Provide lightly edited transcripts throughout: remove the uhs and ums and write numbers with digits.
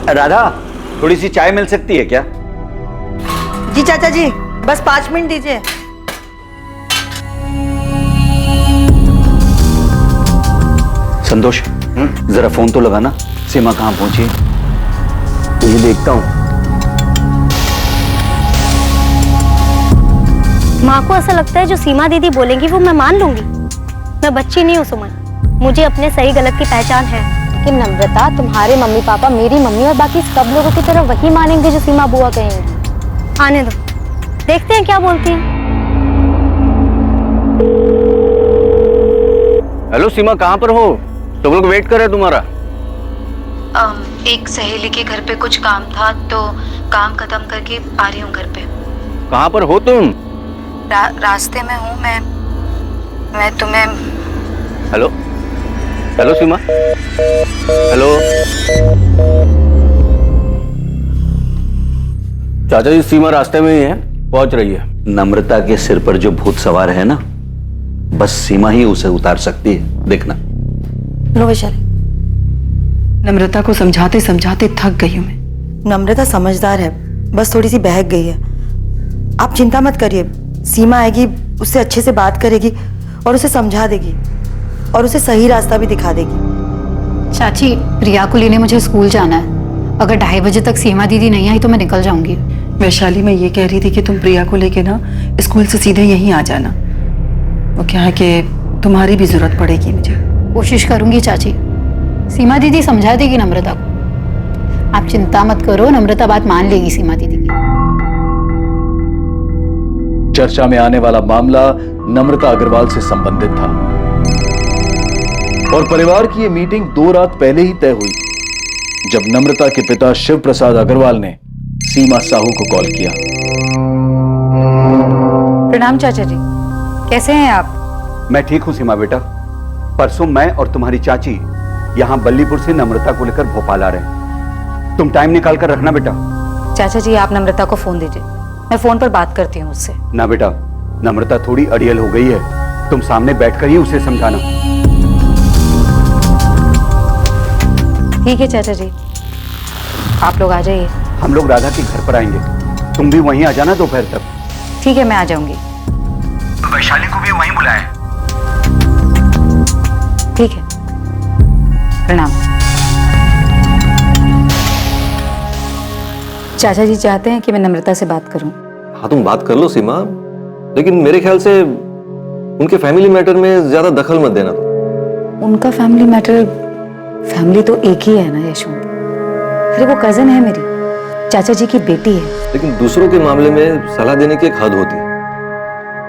राधा, थोड़ी सी चाय मिल सकती है क्या? जी चाचा जी, बस 5 मिनट दीजिए। संतोष, जरा फोन तो लगाना, सीमा कहाँ पहुंची है? ये देखता हूँ। माँ को ऐसा लगता है जो सीमा दीदी बोलेंगी वो मैं मान लूंगी। मैं बच्ची नहीं हूँ सुमन, मुझे अपने सही गलत की पहचान है। कि नम्रता, तुम्हारे मम्मी पापा, मेरी मम्मी और बाकी सब लोगों की तरह वही मानेंगे जो सीमा बुआ कहेंगी। आने दो, देखते हैं क्या बोलती हैं। हेलो सीमा, कहाँ पर हो? सब लोग वेट कर रहे हैं तुम्हारा। एक सहेली के घर पे कुछ काम था तो काम खत्म करके आ रही हूँ घर पे। कहाँ पर हो तुम? रास्ते में हूँ मैं तुम्हें। हेलो हेलो सीमा, हेलो। चाचा जी, सीमा रास्ते में ही है, पहुंच रही है। नम्रता के सिर पर जो भूत सवार है ना, बस सीमा ही उसे उतार सकती है, देखना। लो वैशाली, नम्रता को समझाते समझाते थक गई हूं मैं। नम्रता समझदार है, बस थोड़ी सी बहक गई है। आप चिंता मत करिए, सीमा आएगी, उससे अच्छे से बात करेगी और उसे समझा देगी और उसे सही रास्ता भी दिखा देगी। चाची, प्रिया को लेने मुझे स्कूल जाना है। अगर 2:30 बजे तक सीमा दीदी नहीं आई तो मैं निकल जाऊंगी। वैशाली, मैं ये कह रही थी कि तुम प्रिया को लेके ना स्कूल से सीधे यहीं आ जाना। वो क्या है कि तुम्हारी भी जरूरत पड़ेगी मुझे। कोशिश करूंगी चाची, सीमा दीदी समझा देगी नम्रता को। आप चिंता मत करो, नम्रता बात मान लेगी सीमा दीदी की। चर्चा में आने वाला मामला नम्रता अग्रवाल से संबंधित था और परिवार की यह मीटिंग 2 रात पहले ही तय हुई जब नम्रता के पिता शिव प्रसाद अग्रवाल ने सीमा साहू को कॉल किया। प्रणाम चाचा जी, कैसे हैं आप? मैं ठीक हूँ सीमा बेटा। परसों मैं और तुम्हारी चाची यहाँ बल्लीपुर से नम्रता को लेकर भोपाल आ रहे हैं। तुम टाइम निकाल कर रखना बेटा। चाचा जी, आप नम्रता को फोन दीजिए, मैं फोन पर बात करती हूँ उससे। ना बेटा, नम्रता थोड़ी अड़ियल हो गई है, तुम सामने बैठकर ही उसे समझाना। ठीक है चाचा जी, आप लोग आ जाइए। हम लोग राधा के घर पर आएंगे, तुम भी वहीं आ जाना दोपहर तक। ठीक है, मैं आ जाऊंगी। वैशाली को भी वहीं बुलाएं। ठीक है, प्रणाम। चाचा जी चाहते हैं कि मैं नम्रता से बात करूं। हाँ, तुम बात कर लो सीमा, लेकिन मेरे ख्याल से उनके फैमिली मैटर में ज्यादा दखल मत देना। उनका फैमिली मैटर, फैमिली तो एक ही है ना यशवंत। अरे वो कजन है मेरी, चाचा जी की बेटी है। लेकिन दूसरों के मामले में सलाह देने की एक हद होती है।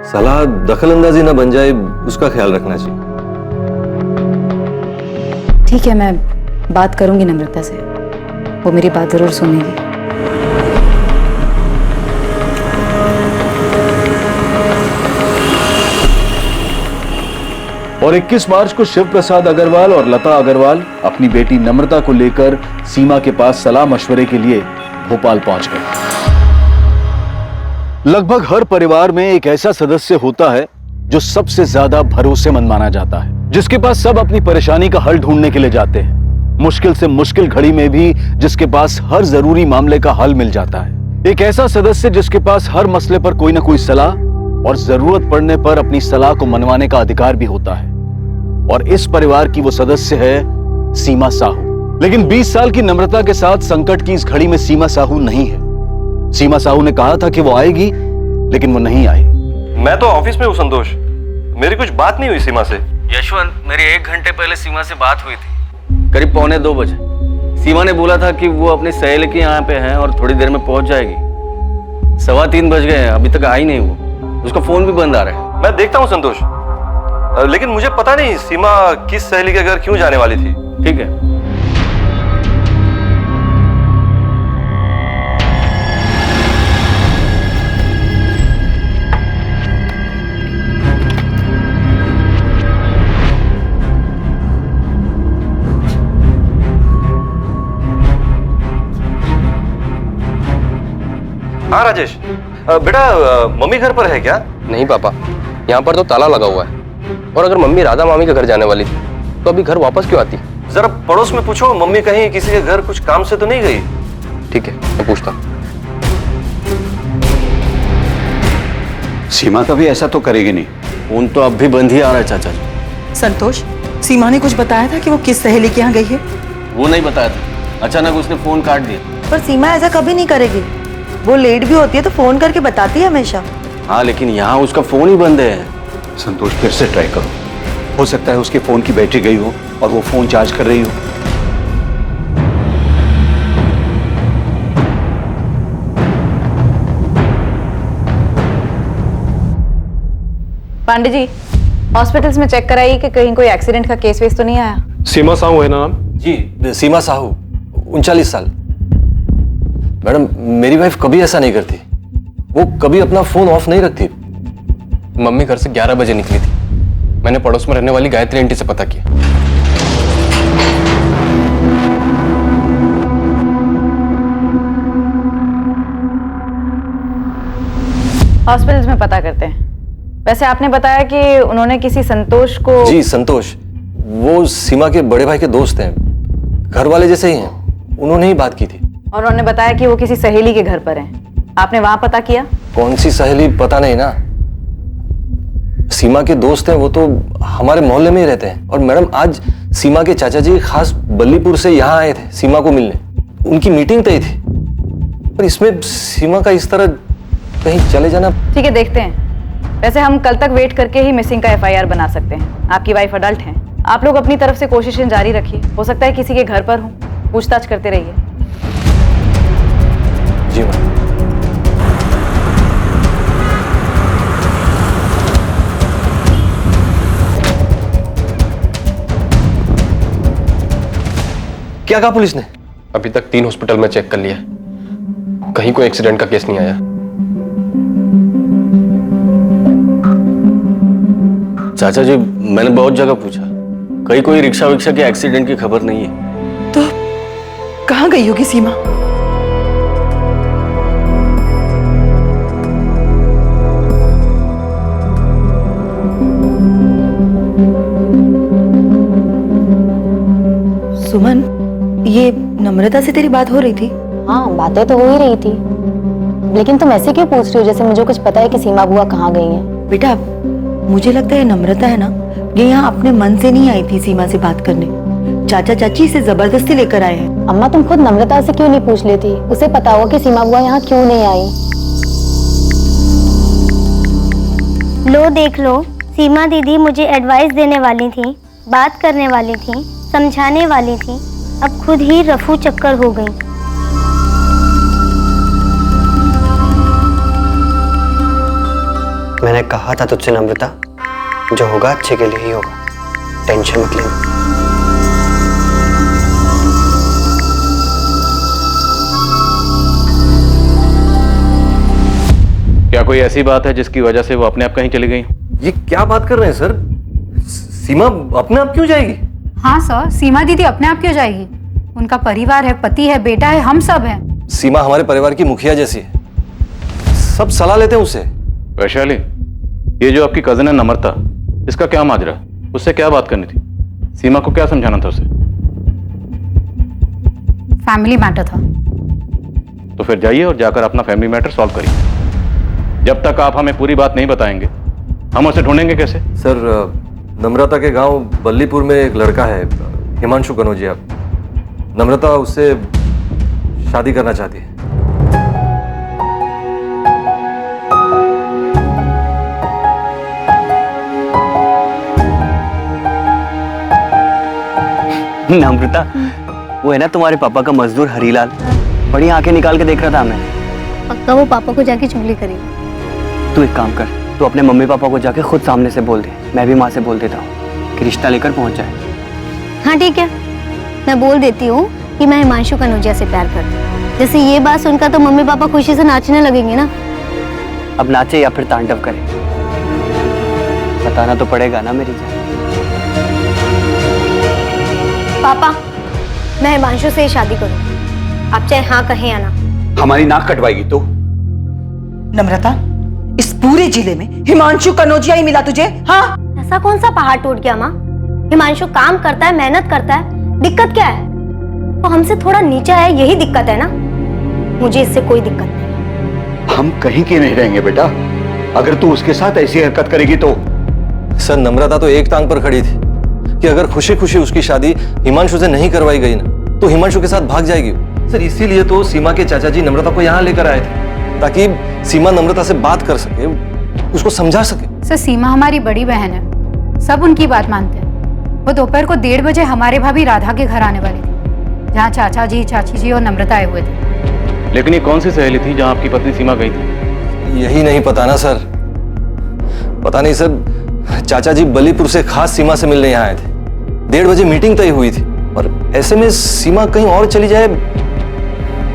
सलाह दखल अंदाजी ना बन जाए, उसका ख्याल रखना चाहिए। ठीक है, मैं बात करूंगी नम्रता से, वो मेरी बात जरूर सुनेगी। और 21 मार्च को शिव प्रसाद अग्रवाल और लता अग्रवाल अपनी बेटी नम्रता को लेकर सीमा के पास सलाह मशवरे के लिए भोपाल पहुंच गए। लगभग हर परिवार में एक ऐसा सदस्य होता है जो सबसे ज्यादा भरोसेमंद माना जाता है, जिसके पास सब अपनी परेशानी का हल ढूंढने के लिए जाते हैं। मुश्किल से मुश्किल घड़ी में भी जिसके पास हर जरूरी मामले का हल मिल जाता है। एक ऐसा सदस्य जिसके पास हर मसले पर कोई ना कोई सलाह और जरूरत पड़ने पर अपनी सलाह को मनवाने का अधिकार भी होता है। और इस परिवार की वो सदस्य है सीमा साहू। लेकिन 20 साल की नम्रता के साथ संकट की इस घड़ी में सीमा साहू नहीं है। सीमा साहू ने कहा था कि वो आएगी, लेकिन वो नहीं आई। मैं तो ऑफिस में हूँ संतोष, मेरी कुछ बात नहीं हुई सीमा से। यशवंत, मेरी 1 घंटे पहले सीमा से बात हुई थी, करीब 1:45 बजे। सीमा ने बोला था कि वो अपनी सहेली के यहाँ पे है और थोड़ी देर में पहुंच जाएगी। 3:15 बज गए हैं, अभी तक आई नहीं वो। उसका फोन भी बंद आ रहा है। मैं देखता हूँ संतोष, लेकिन मुझे पता नहीं सीमा किस सहेली के घर क्यों जाने वाली थी। ठीक है। हाँ राजेश, बेटा मम्मी घर पर है क्या? नहीं पापा, यहाँ पर तो ताला लगा हुआ है। और अगर मम्मी राधा मामी के घर जाने वाली थी तो अभी घर वापस क्यों आती? जरा पड़ोस में पूछो, मम्मी कहीं किसी के घर कुछ काम से तो नहीं गई? ठीक है, मैं पूछता हूँ। सीमा कभी ऐसा तो करेगी नहीं। फोन तो अब भी बंद ही आ रहा है चाचा जी। संतोष, सीमा ने कुछ बताया था कि वो किस सहेली के यहाँ गई है? वो नहीं बताया था, अचानक उसने फोन काट दिया। पर सीमा ऐसा कभी नहीं करेगी। वो लेट भी होती है तो फोन करके बताती है हमेशा। हाँ, लेकिन यहाँ उसका फोन ही बंद है। संतोष, फिर से ट्राई करो, हो सकता है उसके फोन की बैटरी गई हो और वो फोन चार्ज कर रही हो। पांडे जी, हॉस्पिटल्स में चेक कराइए कि कहीं कोई एक्सीडेंट का केस वेस तो नहीं आया। सीमा साहू है ना नाम? जी, सीमा साहू, 39 साल। मैडम, मेरी वाइफ कभी ऐसा नहीं करती। वो कभी अपना फोन ऑफ नहीं रखती। मम्मी घर से 11 बजे निकली थी। मैंने पड़ोस में रहने वाली गायत्री आंटी से पता किया। हॉस्पिटल्स में पता करते हैं। वैसे आपने बताया कि उन्होंने किसी संतोष को। जी, संतोष, वो सीमा के बड़े भाई के दोस्त हैं, घर वाले जैसे ही हैं। उन्होंने ही बात की थी। और उन्होंने बताया कि वो किसी सहेली के घर पर हैं। आपने वहां पता किया? कौन सी सहेली पता नहीं ना। सीमा के दोस्त हैं, वो तो हमारे मोहल्ले में ही रहते हैं। और मैडम, आज सीमा के चाचा जी खास बल्लीपुर से यहाँ आए थे सीमा को मिलने। उनकी मीटिंग तय थी, पर इसमें सीमा का इस तरह कहीं चले जाना। ठीक है, देखते हैं। वैसे हम कल तक वेट करके ही मिसिंग का FIR बना सकते हैं। आपकी वाइफ अडल्ट हैं। आप लोग अपनी तरफ से कोशिशें जारी रखिए। हो सकता है किसी के घर पर हो, पूछताछ करते रहिए। जी मैम। क्या कहा पुलिस ने? अभी तक 3 हॉस्पिटल में चेक कर लिया, कहीं कोई एक्सीडेंट का केस नहीं आया। चाचा जी, मैंने बहुत जगह पूछा, कहीं कोई रिक्शा विक्शा के एक्सीडेंट की खबर नहीं है। तो कहाँ गई होगी सीमा? सुमन, ये नम्रता से तेरी बात हो रही थी? हाँ, बातें तो हो ही रही थी, लेकिन तुम ऐसे क्यों पूछ रही हो जैसे मुझे कुछ पता है कि सीमा बुआ कहाँ गई है? बेटा, मुझे लगता है नम्रता है ना, ये यहाँ अपने मन से नहीं आई थी सीमा से बात करने। चाचा चाची इसे जबरदस्ती लेकर आए हैं। अम्मा, तुम खुद नम्रता से क्यों नहीं पूछ लेती? उसे पता होगा कि सीमा बुआ यहाँ क्यों नहीं आई। लो देख लो, सीमा दीदी मुझे एडवाइस देने वाली थी, बात करने वाली थी, समझाने वाली थी, अब खुद ही रफू चक्कर हो गई। मैंने कहा था तुझसे नम्रता, जो होगा अच्छे के लिए ही होगा, टेंशन मत लेना। क्या कोई ऐसी बात है जिसकी वजह से वो अपने आप कहीं चली गई? ये क्या बात कर रहे हैं सर? सीमा अपने आप क्यों जाएगी? हाँ सर, सीमा दीदी अपने आप क्यों जाएगी? उनका परिवार है, पति है, बेटा है, हम सब हैं। सीमा हमारे परिवार की मुखिया जैसी है, सब सलाह लेते हैं उससे। वैशाली, ये जो आपकी कजन है नम्रता, इसका क्या माजरा? उससे क्या बात करनी थी? सीमा को क्या समझाना था उसे? फैमिली मैटर था। तो फिर जाइए और जाकर अपना फैमिली मैटर सॉल्व करिए। जब तक आप हमें पूरी बात नहीं बताएंगे, हम उसे ढूंढेंगे कैसे? सर, नम्रता के गांव बल्लीपुर में एक लड़का है, हिमांशु कनौजिया। नम्रता उससे शादी करना चाहती है। नम्रता, वो है ना तुम्हारे पापा का मजदूर हरीलाल, बड़ी आंखें निकाल के देख रहा था हमें। पक्का वो पापा को जाके चुगली करेगी। तू एक काम कर, तू अपने मम्मी पापा को जाके खुद सामने से बोल दे, मैं भी माँ से बोल देता हूँ कि रिश्ता लेकर पहुँच जाए। हाँ ठीक है, मैं बोल देती हूँ कि मैं हिमांशु कनौजिया से प्यार करती हूँ। जैसे ये बात सुनकर तो मम्मी पापा खुशी से नाचने लगेंगे ना। अब नाचे या फिर तांडव करे, बताना तो पड़ेगा ना मेरी जान। पापा, मैं हिमांशु से शादी करूँ, आप चाहे हाँ कहें या ना। हमारी नाक कटवाएगी तो? नम्रता, इस पूरे जिले में हिमांशु कनौजिया ही मिला तुझे? हाँ, ऐसा कौन सा पहाड़ टूट गया माँ? हिमांशु काम करता है, मेहनत करता है, दिक्कत क्या है? वो हमसे थोड़ा नीचे है, यही दिक्कत है ना? मुझे इससे कोई दिक्कत नहीं। हम कहीं के नहीं रहेंगे बेटा, अगर तू उसके साथ ऐसी हरकत करेगी तो। सर नम्रता तो एक टांग पर खड़ी थी कि अगर खुशी खुशी उसकी शादी हिमांशु से नहीं करवाई गई ना तो हिमांशु के साथ भाग जाएगी। सर इसीलिए तो सीमा के चाचा जी नम्रता को यहाँ लेकर आए थे ताकि सीमा नम्रता से बात कर सके, उसको समझा सके। सर सीमा हमारी बड़ी बहन है, सब उनकी बात मानते हैं। वो दोपहर को 1:30 बजे हमारे भाभी राधा के घर आने वाली थी, जहाँ चाचा जी, चाची जी और नम्रता आए हुए थे। लेकिन ये कौन सी सहेली थी जहां आपकी पत्नी सीमा गई थी? यही नहीं पता ना सर, पता नहीं सर। चाचा जी बलीपुर से खास सीमा से मिलने यहाँ आए थे, 1:30 बजे मीटिंग तय हुई थी और ऐसे में सीमा कहीं और चली जाए,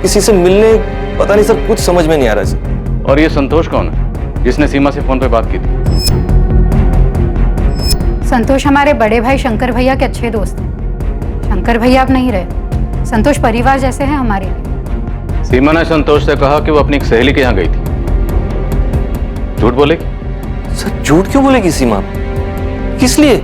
किसी से मिलने, पता नहीं सर, कुछ समझ में नहीं आ रहा सर। और ये संतोष कौन है जिसने सीमा से फोन पे बात की थी? संतोष हमारे बड़े भाई शंकर भैया के अच्छे दोस्त हैं। शंकर भैया अब नहीं रहे, संतोष परिवार जैसे हैं हमारे लिए। सीमा ने संतोष से कहा कि वो अपनी एक सहेली के यहाँ गई थी। झूठ बोलेगी? सर झूठ क्यों बोलेगी सीमा? किस लिए?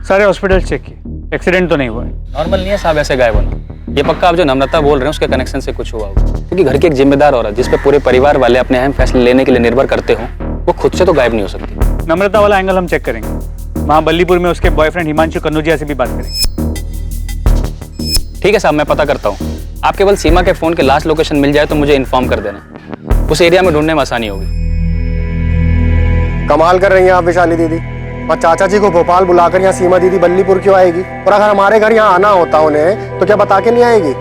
सारे हॉस्पिटल चेक किए, एक्सीडेंट तो नहीं हुआ है। नॉर्मल नहीं है साहब ऐसे गायब होना। ये पक्का आप जो नम्रता बोल रहे हैं उसके कनेक्शन से कुछ हुआ होगा, क्योंकि घर की एक जिम्मेदार औरत जिस पे पूरे परिवार वाले अपने अहम फैसले लेने के लिए निर्भर करते हो, वो खुद से तो गायब नहीं हो सकती। नम्रता वाला एंगल हम चेक करेंगे, वहाँ बल्लीपुर में उसके बॉयफ्रेंड हिमांशु कन्नौजिया से भी बात करेंगे। ठीक है साहब, मैं पता करता हूँ। आप केवल सीमा के फोन के लास्ट लोकेशन मिल जाए तो मुझे इन्फॉर्म कर देना, उस एरिया में ढूंढने में आसानी होगी। कमाल कर रही हैं आप विशाली दीदी, और चाचा जी को भोपाल बुलाकर यहाँ सीमा दीदी बल्लीपुर क्यों आएगी? और अगर हमारे घर यहाँ आना होता उन्हें तो क्या बता के नहीं आएगी?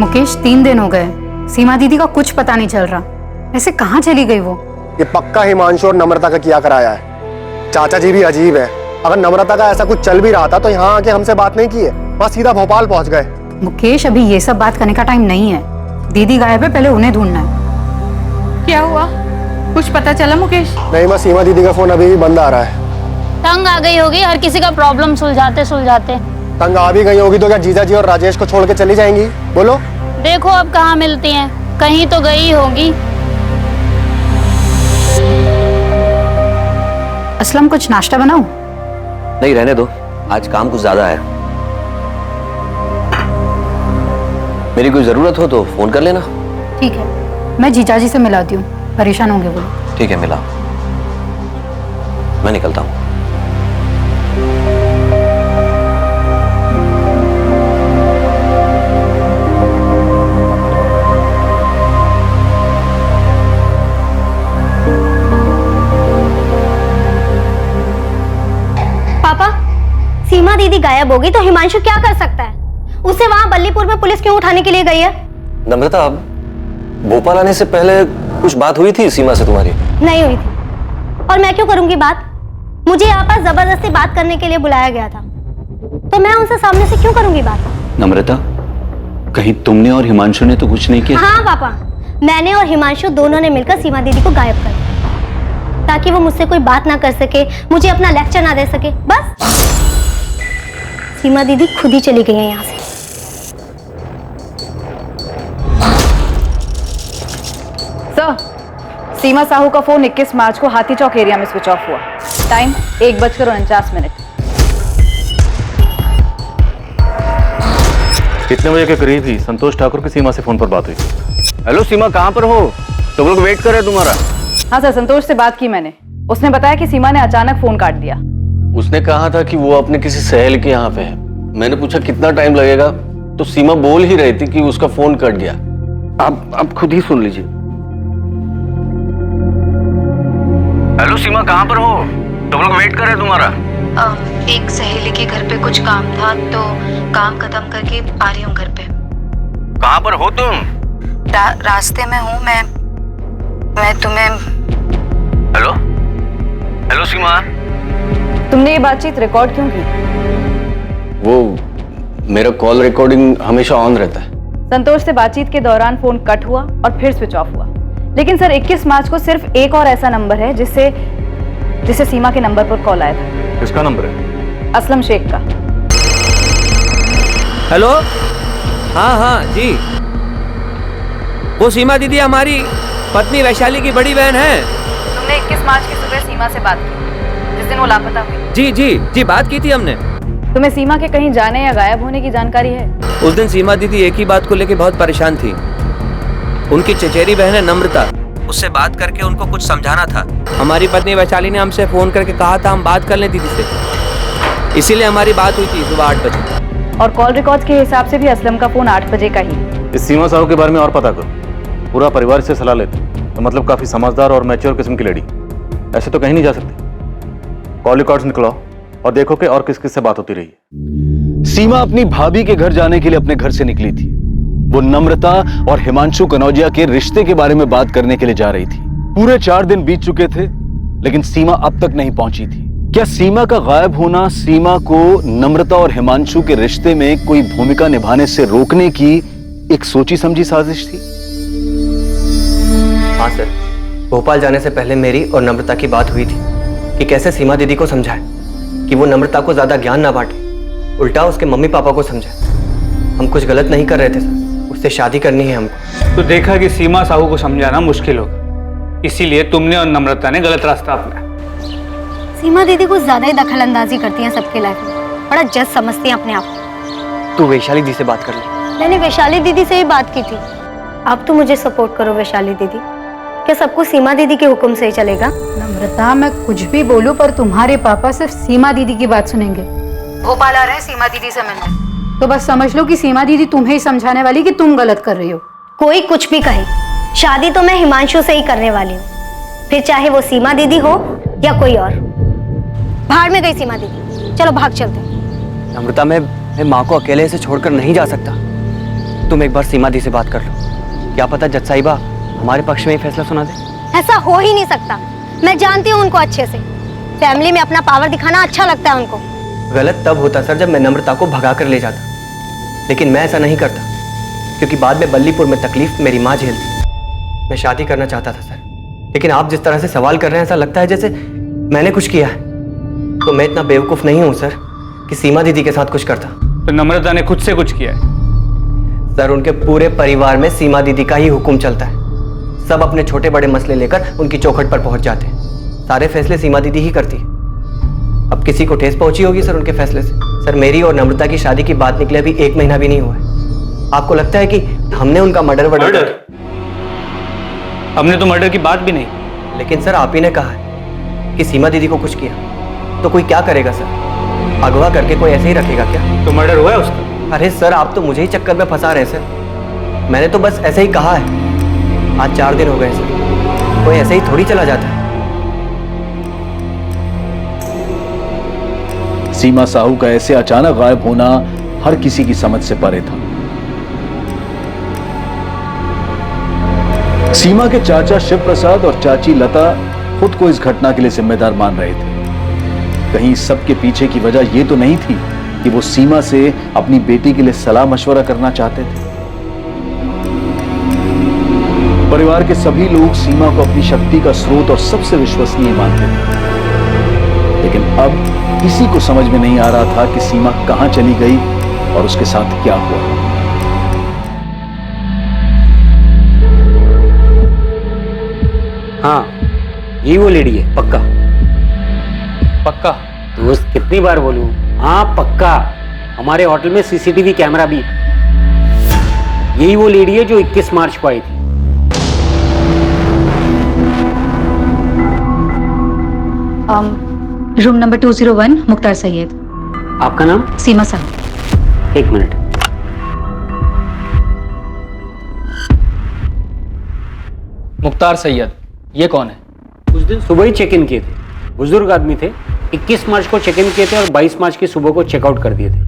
मुकेश 3 दिन हो गए, सीमा दीदी का कुछ पता नहीं चल रहा। ऐसे कहाँ चली गई वो? ये पक्का हिमांशु और नम्रता का किया कराया है। चाचा जी भी अजीब है, अगर नम्रता का ऐसा कुछ चल भी रहा था तो यहाँ आके हमसे बात नहीं की है, वहाँ सीधा भोपाल पहुँच गए। मुकेश अभी ये सब बात करने का टाइम नहीं है, दीदी गायब है, पहले उन्हें ढूंढना है। क्या हुआ, कुछ पता चला मुकेश? नहीं, मैं सीमा दीदी का फोन अभी भी बंद आ रहा है। तंग आ गई होगी, हर किसी का प्रॉब्लम सुलझाते सुलझाते। तंग आ भी गई होगी तो क्या जीजा जी और राजेश को छोड़ के चली जाएंगी? बोलो। देखो अब कहाँ मिलती हैं, कहीं तो गई होगी। असलम कुछ नाश्ता बनाऊं? नहीं रहने दो, आज काम कुछ ज्यादा है। मेरी कोई जरूरत हो तो फोन कर लेना। ठीक है, मैं जीजा जी से मिलाती हूँ, परेशान होंगे वो। ठीक है, मिला, मैं निकलता हूँ। पापा, सीमा दीदी गायब होगी तो हिमांशु क्या कर सकता है? उसे वहां बल्लीपुर में पुलिस क्यों उठाने के लिए गई है? नम्रता, भोपाल आने से पहले कुछ बात हुई थी सीमा से तुम्हारी? नहीं हुई थी, और मैं क्यों करूंगी बात? मुझे यहाँ पर जबरदस्ती बात करने के लिए बुलाया गया था, तो मैं उनसे सामने से क्यों करूंगी बात? नम्रता, कहीं तुमने और हिमांशु ने तो कुछ नहीं किया? हाँ पापा, मैंने और हिमांशु दोनों ने मिलकर सीमा दीदी को गायब कर दिया, ताकि वो मुझसे कोई बात ना कर सके, मुझे अपना लेक्चर ना दे सके। बस सीमा दीदी खुद ही चली गई है यहाँ से। सर, सीमा साहू का फोन 21 मार्च को हाथी चौक एरिया में स्विच ऑफ हुआ। टाइम 1:49। कितने बजे के करीब ही संतोष ठाकुर की सीमा से फोन पर बात हुई? हेलो सीमा, कहाँ पर हो? सब लोग वेट कर रहे हैं तुम्हारा। हाँ सर, संतोष से बात की मैंने, उसने बताया कि सीमा ने अचानक फोन काट दिया। उसने कहा था कि वो अपने किसी सहेली के यहाँ पे है। मैंने पूछा कितना टाइम लगेगा, तो सीमा बोल ही रही थी कि उसका फोन कट गया। आप खुद ही सुन लीजिए। हेलो सीमा, कहाँ पर हो? सब लोग वेट कर रहे हैं तुम्हारा। एक सहेली के घर पे कुछ काम था, तो काम खत्म करके आ रही हूँ घर पे। कहाँ पर हो तुम? रास्ते में हूँ मैं तुम्हें। हेलो हेलो सीमा, तुमने ये बातचीत रिकॉर्ड क्यों की? वो मेरा कॉल रिकॉर्डिंग हमेशा ऑन रहता है। संतोष से बातचीत के दौरान फोन कट हुआ और फिर स्विच ऑफ हुआ, लेकिन सर 21 मार्च को सिर्फ एक और ऐसा नंबर है जिससे सीमा के नंबर पर कॉल आया था। किसका नंबर है? असलम शेख का। हेलो, हाँ जी, वो सीमा दीदी हमारी पत्नी वैशाली की बड़ी बहन है। तुमने 21 मार्च की सुबह सीमा से बात की जिस दिन वो लापता हुई? जी बात की थी हमने। तुम्हें सीमा के कहीं जाने या गायब होने की जानकारी है? उस दिन सीमा दीदी एक ही बात को लेकर बहुत परेशान थी। उनकी चचेरी बहन है नम्रता, उससे बात करके उनको कुछ समझाना था। हमारी पत्नी वैशाली ने हमसे फोन करके कहा था हम बात कर लें दीदी से, इसीलिए हमारी बात हुई थी सुबह 8 बजे। और कॉल रिकॉर्ड्स के हिसाब से भी असलम का फोन 8 बजे का ही। इस सीमा साहू के बारे में और पता करो, पूरा परिवार से सलाह लेते, तो मतलब काफी समझदार और मैच्योर किस्म की लेडी, ऐसे तो कहीं नहीं जा सकती। कॉल रिकॉर्ड्स निकलाओ और देखो कि और किस किस से बात होती रही है। सीमा अपनी भाभी के घर जाने के लिए अपने घर से निकली थी। वो नम्रता और हिमांशु कनौजिया के रिश्ते के बारे में बात करने के लिए जा रही थी। पूरे 4 दिन बीत चुके थे, लेकिन सीमा अब तक नहीं पहुंची थी। क्या सीमा का गायब होना सीमा को नम्रता और हिमांशु के रिश्ते में कोई भूमिका निभाने से रोकने की एक सोची समझी साजिश थी? हाँ सर, भोपाल जाने से पहले मेरी और नम्रता की बात हुई थी कि कैसे सीमा दीदी को समझाए कि वो नम्रता को ज्यादा ज्ञान ना बांटे, उल्टा उसके मम्मी पापा को समझाए। हम कुछ गलत नहीं कर रहे थे सर, उससे शादी करनी है हमको। तो देखा कि सीमा साहू को समझाना मुश्किल होगा, इसीलिए तुमने और नम्रता ने गलत रास्ता अपनाया। सीमा दीदी कुछ ज्यादा ही दखल अंदाजी करती हैं सबके लाइफ में, बड़ा जज समझती हैं अपने आप को। तू वैशाली दी से बात कर ले। मैंने वैशाली दीदी से ही बात की थी। अब तो मुझे सपोर्ट करो वैशाली दीदी, क्या सब कुछ सीमा दीदी के हुक्म से ही चलेगा? नम्रता, मैं कुछ भी बोलूं पर तुम्हारे पापा सिर्फ सीमा दीदी की बात सुनेंगे। भोपाल आ रहे हैं सीमा दीदी से मिलने, तो बस समझ लो कि सीमा दीदी तुम्हें ही समझाने वाली कि तुम गलत कर रही हो। कोई कुछ भी कहे, शादी तो मैं हिमांशु से ही करने वाली हूँ, फिर चाहे वो सीमा दीदी हो या कोई और। बाहर में गई सीमा दीदी, चलो भाग चलते हैं। नम्रता, मैं माँ को अकेले ऐसे छोड़कर नहीं जा सकता। तुम एक बार सीमा दी से बात कर लो, क्या पता जज साहिबा हमारे पक्ष में ही फैसला सुना दे। ऐसा हो ही नहीं सकता, मैं जानती हूँ उनको अच्छे से। फैमिली में अपना पावर दिखाना अच्छा लगता है उनको। गलत तब होता सर जब मैं नम्रता को भगा कर ले जाता, लेकिन मैं ऐसा नहीं करता, क्योंकि बाद में बल्लीपुर में तकलीफ मेरी माँ झेलती। मैं शादी करना चाहता था सर, लेकिन आप जिस तरह से सवाल कर रहे हैं ऐसा लगता है जैसे मैंने कुछ किया है। तो मैं इतना बेवकूफ नहीं हूं सर कि सीमा दीदी के साथ कुछ करता। तो नम्रता ने खुद से कुछ किया है? सर, उनके पूरे परिवार में सीमा दीदी का ही हुक्म चलता है। सब अपने छोटे बड़े मसले लेकर उनकी चौखट पर पहुंच जाते हैं। सारे फैसले सीमा दीदी ही करती है। अब किसी को ठेस पहुंची होगी सर उनके फैसले से। सर, मेरी और नम्रता की शादी की बात निकले अभी 1 महीना भी नहीं हुआ है। आपको लगता है कि हमने उनका मर्डर? हमने तो मर्डर की बात भी नहीं। लेकिन सर, आप ही ने कहा है कि सीमा दीदी को कुछ किया, तो कोई क्या करेगा सर? अगवा करके कोई ऐसे ही रखेगा क्या? तो मर्डर हुआ है उसका? अरे सर, आप तो मुझे ही चक्कर में फंसा रहे हैं सर। मैंने तो बस ऐसे ही कहा है। आज 4 दिन हो गए सर, कोई ऐसे ही थोड़ी चला जाता है। सीमा साहू का ऐसे अचानक गायब होना हर किसी की समझ से परे था। सीमा के चाचा शिव प्रसाद और चाची लता खुद को इस घटना के लिए जिम्मेदार मान रहे थे। कहीं सबके पीछे की वजह यह तो नहीं थी कि वो सीमा से अपनी बेटी के लिए सलाह मशवरा करना चाहते थे। परिवार के सभी लोग सीमा को अपनी शक्ति का स्रोत और सबसे विश्वसनीय मानते थे, लेकिन अब किसी को समझ में नहीं आ रहा था कि सीमा कहां चली गई और उसके साथ क्या हुआ। हाँ, यही वो लेडी है, पक्का पक्का? दोस्त, कितनी बार बोलूं? हाँ पक्का। हमारे होटल में सीसीटीवी कैमरा भी। यही वो लेडी है जो 21 मार्च को आई थी। Room number 201, Mukhtar Syed. आपका नाम? सीमा साहब। 1 मिनट। मुख्तार सैयद, ये कौन है? उस दिन सुबह ही चेक इन किए थे। बुजुर्ग आदमी थे। 21 मार्च को चेक इन किए थे और 22 मार्च की सुबह को चेकआउट कर दिए थे।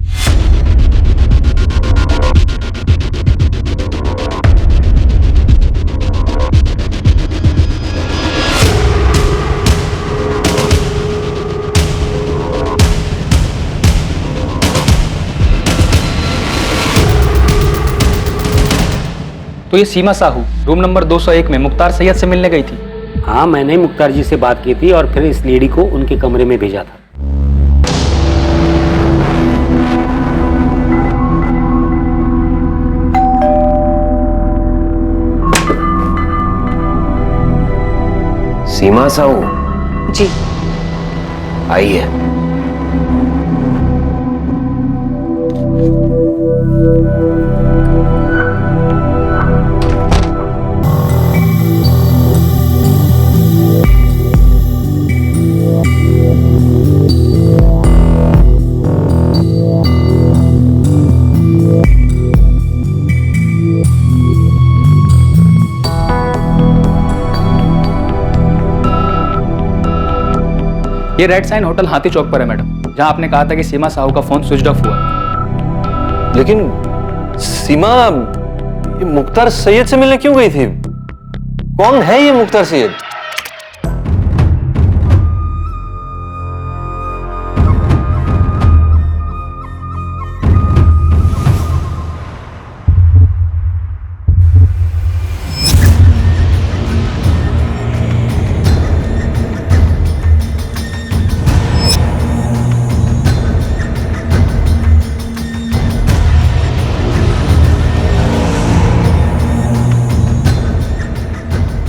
तो ये सीमा साहू रूम नंबर 201 में मुख्तार सैयद से मिलने गई थी। हाँ, मैंने मुख्तार जी से बात की थी और फिर इस लेडी को उनके कमरे में भेजा था। सीमा साहू जी आइए। ये रेड साइन होटल हाथी चौक पर है मैडम, जहां आपने कहा था कि सीमा साहू का फोन स्विच ऑफ हुआ है। लेकिन सीमा ये मुख्तार सैयद से मिलने क्यों गई थी? कौन है ये मुख्तार सैयद?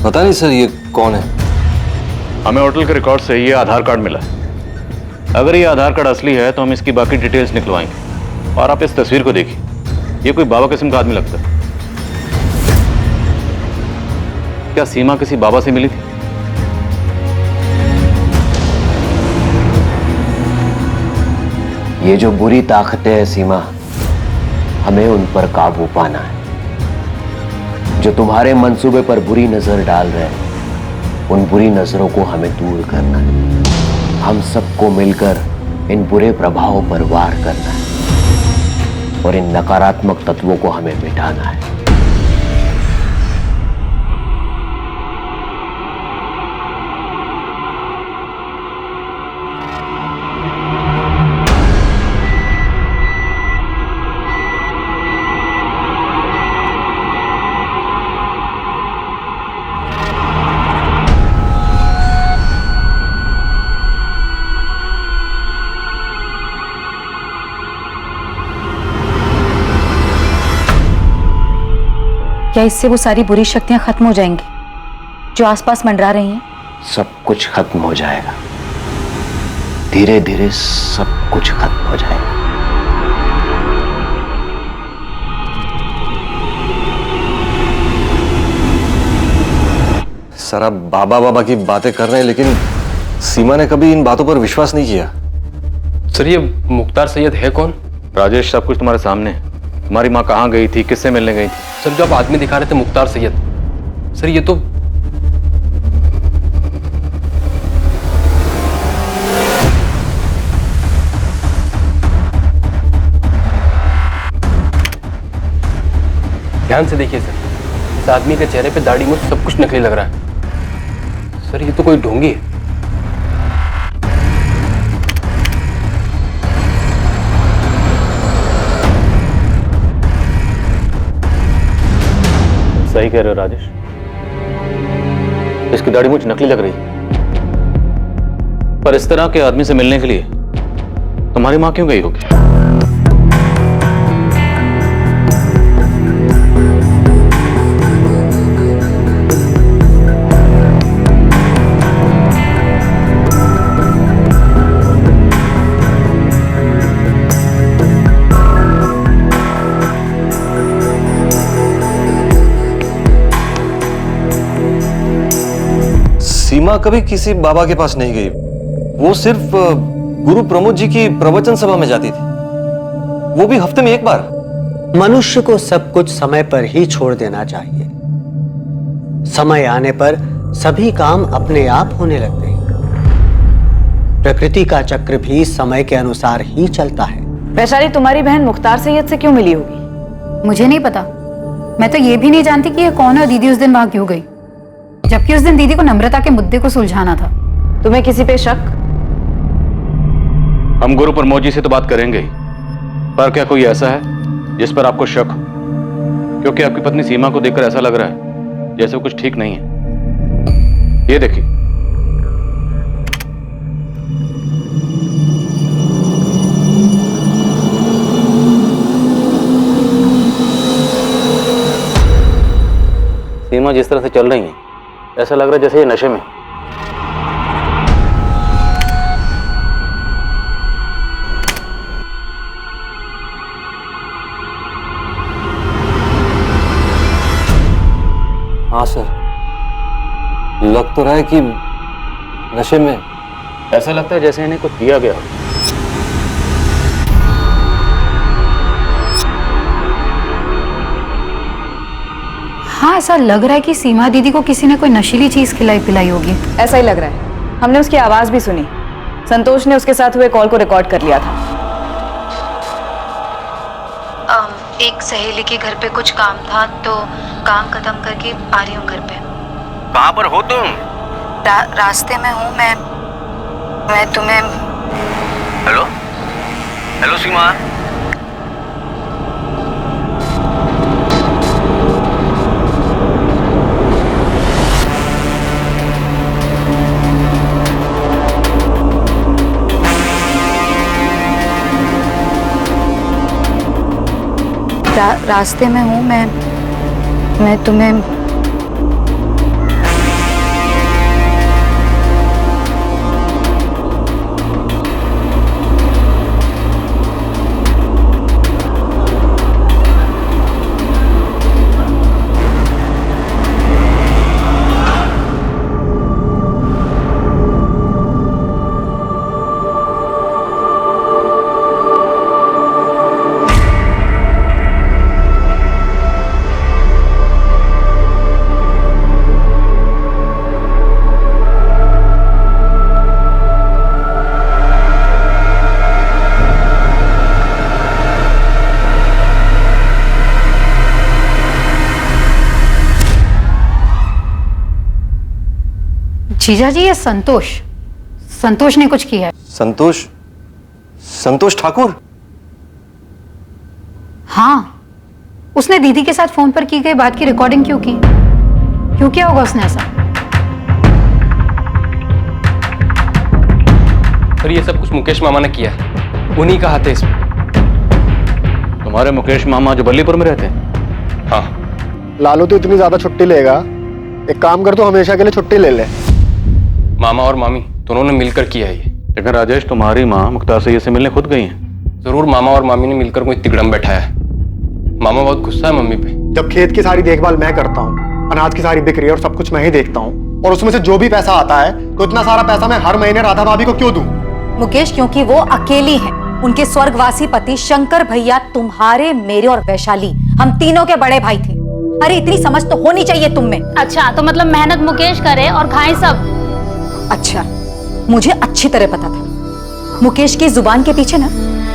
पता नहीं सर, ये कौन है? हमें होटल के रिकॉर्ड से ये आधार कार्ड मिला है। अगर ये आधार कार्ड असली है तो हम इसकी बाकी डिटेल्स निकलवाएंगे। और आप इस तस्वीर को देखिए, ये कोई बाबा किस्म का आदमी लगता है। क्या सीमा किसी बाबा से मिली थी? ये जो बुरी ताकतें हैं सीमा, हमें उन पर काबू पाना है। जो तुम्हारे मंसूबे पर बुरी नजर डाल रहे हैं, उन बुरी नजरों को हमें दूर करना है। हम सबको मिलकर इन बुरे प्रभावों पर वार करना है और इन नकारात्मक तत्वों को हमें मिटाना है। क्या इससे वो सारी बुरी शक्तियां खत्म हो जाएंगी जो आसपास मंडरा रही हैं? सब कुछ खत्म हो जाएगा, धीरे धीरे सब कुछ खत्म हो जाएगा। सर आप बाबा बाबा की बातें कर रहे हैं, लेकिन सीमा ने कभी इन बातों पर विश्वास नहीं किया। सर ये मुख्तार सैयद है कौन? राजेश, सब कुछ तुम्हारे सामने है। तुम्हारी माँ कहाँ गई थी, किससे मिलने गई थी? सर जो आप आदमी दिखा रहे थे मुख्तार सैयद, सर ये तो ध्यान से देखिए सर, इस आदमी के चेहरे पे दाढ़ी मूंछ सब कुछ नकली लग रहा है। सर ये तो कोई ढोंगी है। सही कह रहे हो राजेश, इसकी दाढ़ी मुझ नकली लग रही है। पर इस तरह के आदमी से मिलने के लिए तुम्हारी माँ क्यों गई होगी? सीमा कभी किसी बाबा के पास नहीं गई। वो सिर्फ गुरु प्रमोद जी की प्रवचन सभा में जाती थी, वो भी हफ्ते में एक बार। मनुष्य को सब कुछ समय पर ही छोड़ देना चाहिए। समय आने पर सभी काम अपने आप होने लगते हैं। प्रकृति का चक्र भी समय के अनुसार ही चलता है। वैशाली, तुम्हारी बहन मुख्तार सैयद से क्यों मिली होगी? मुझे नहीं पता। मैं तो ये भी नहीं जानती कि ये कौन है और दीदी उस दिन वहां क्यों गई, जबकि उस दिन दीदी को नम्रता के मुद्दे को सुलझाना था। तुम्हें किसी पे शक? हम गुरु प्रमोद जी से तो बात करेंगे ही, पर क्या कोई ऐसा है जिस पर आपको शक हो? क्योंकि आपकी पत्नी सीमा को देखकर ऐसा लग रहा है जैसे वो कुछ ठीक नहीं है। ये देखिए। सीमा जिस तरह से चल रही है, ऐसा लग रहा है जैसे ये नशे में। हाँ सर, लग तो रहा है कि नशे में। ऐसा लगता है जैसे इन्हें कुछ दिया गया। हाँ, ऐसा लग रहा है कि सीमा दीदी को किसी ने कोई नशीली चीज खिलाई पिलाई होगी। ऐसा ही लग रहा है। हमने उसकी आवाज भी सुनी। संतोष ने उसके साथ हुए कॉल को रिकॉर्ड कर लिया था। एक सहेली के घर पे कुछ काम था, तो काम खत्म करके आ रही हूँ घर पे। कहाँ पर हो तुम? रास्ते में हूँ मैं तुम्हें। हेलो हेलो सीमा। रास्ते में हूँ मैं तुम्हें। जीजा जी, ये संतोष ने कुछ किया है। संतोष ठाकुर? हाँ, उसने दीदी के साथ फोन पर की गई बात की रिकॉर्डिंग क्यों की? क्यों किया होगा उसने ऐसा? और ये सब कुछ मुकेश मामा ने किया है। उन्हीं का हाथ है इसमें। तुम्हारे मुकेश मामा जो बल्लीपुर में रहते हैं? हाँ। लालू तो इतनी ज्यादा छुट्टी लेगा, एक काम कर, तो हमेशा के लिए छुट्टी ले ले। मामा और मामी दोनों ने मिलकर किया है ये। लेकिन राजेश, तुम्हारी माँ मुख्तार सैयद से मिलने खुद गई हैं। जरूर मामा और मामी ने मिलकर कोई तिगड़म बैठाया है। मामा बहुत गुस्सा है मम्मी पे। जब खेत की सारी देखभाल मैं करता हूँ, अनाज की सारी बिक्री और सब कुछ मैं ही देखता हूँ, और उसमें से जो भी पैसा आता है, तो इतना सारा पैसा मैं हर महीने राधा भाभी को क्यों दूं? मुकेश, क्योंकि वो अकेली हैं। उनके स्वर्गवासी पति शंकर भैया तुम्हारे, मेरे और वैशाली, हम तीनों के बड़े भाई थे। अरे इतनी समझ तो होनी चाहिए तुम में। अच्छा, तो मतलब मेहनत मुकेश करे और खाएं सब। अच्छा, मुझे अच्छी तरह पता था मुकेश की जुबान के पीछे ना